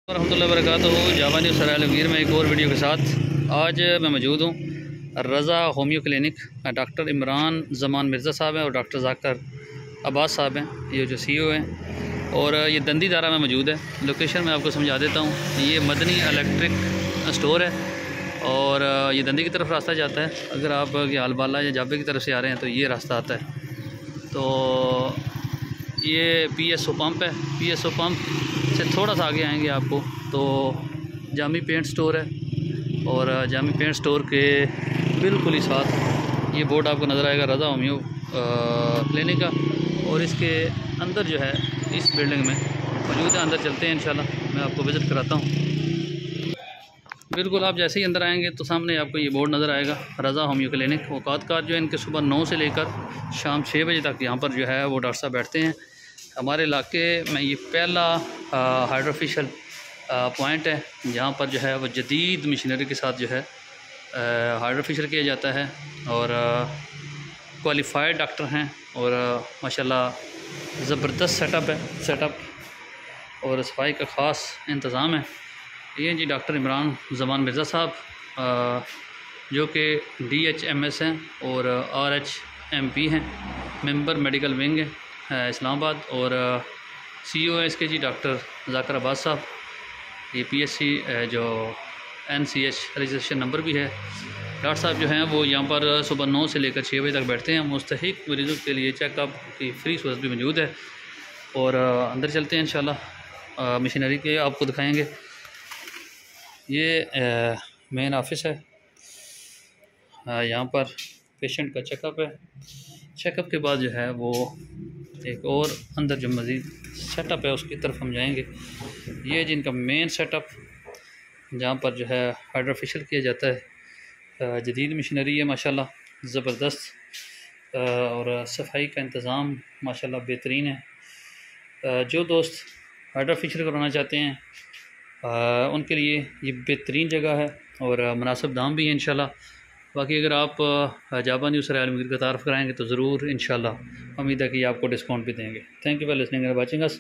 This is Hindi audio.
रहमतुल्लाहि व बरकातुहू। जावा न्यूज़ सरायलमगीर में एक और वीडियो के साथ आज मैं मौजूद हूँ रज़ा होम्यो क्लिनिक। डॉक्टर इमरान ज़मान मिर्ज़ा साहब हैं और डॉक्टर ज़ाकर अब्बास साहब हैं, ये जो CEO हैं। और ये दंदी दारा में मौजूद है। लोकेशन मैं आपको समझा देता हूँ। ये मदनी इलेक्ट्रिक स्टोर है और ये दंदी की तरफ रास्ता जाता है। अगर आप आलबाला या जाबे की तरफ से आ रहे हैं तो ये रास्ता आता है। तो ये PSO पंप है। PSO पंप से थोड़ा सा आगे आएंगे आपको तो जामी पेंट स्टोर है और जामी पेंट स्टोर के बिल्कुल ही साथ ये बोर्ड आपको नज़र आएगा रज़ा होम्यो क्लिनिक का। और इसके अंदर जो है इस बिल्डिंग में मौजूद है। अंदर चलते हैं इंशाल्लाह, मैं आपको विज़िट कराता हूँ। बिल्कुल आप जैसे ही अंदर आएंगे तो सामने आपको ये बोर्ड नज़र आएगा रज़ा होम्यो क्लिनिक। औकात जो है इनके सुबह 9 से लेकर शाम 6 बजे तक यहाँ पर जो है वो डॉक्टर साहब बैठते हैं। हमारे इलाके में ये पहला हाइड्रोफेशियल पॉइंट है जहाँ पर जो है वो जदीद मशीनरी के साथ जो है हाइड्रोफेशियल किया जाता है। और क्वालिफाइड डॉक्टर हैं और माशाल्लाह ज़बरदस्त सेटअप और सफाई का ख़ास इंतज़ाम है। ये जी डॉक्टर इमरान ज़मान मिर्ज़ा साहब जो कि DHMS हैं और RHMP हैं, मेंबर मेडिकल विंग है इस्लामाबाद। और CEO है इसके जी डॉक्टर ज़ाकर अब्बास साहब। ये PSC जो NCH रजिस्ट्रेशन नंबर भी है। डॉक्टर साहब जो हैं वो यहाँ पर सुबह 9 से लेकर 6 बजे तक बैठते हैं। मुस्तहिक मरीज़ों के लिए चेकअप की फ्री सहूलत भी मौजूद है। और अंदर चलते हैं इंशाल्लाह, मशीनरी के आपको दिखाएँगे। ये मेन ऑफिस है। यहाँ पर पेशेंट का चेकअप है। चेकअप के बाद जो है वो एक और अंदर जो मज़ीद सेटअप है उसकी तरफ हम जाएंगे। ये जिनका मेन सेटअप जहाँ पर जो है हाइड्रोफेशियल किया जाता है। जदीद मशीनरी है माशाल्लाह, ज़बरदस्त और सफाई का इंतज़ाम माशाल्लाह बेहतरीन है। जो दोस्त हाइड्रोफेशियल करवाना चाहते हैं उनके लिए ये बेहतरीन जगह है और मुनासिब दाम भी है इंशाल्लाह। बाकी अगर आप जावा न्यूज़ सरायलमगीर का तारफ़ कराएँगे तो ज़रूर इंशाल्लाह उम्मीद है कि आपको डिस्काउंट भी देंगे। Thank you for listening and watching us.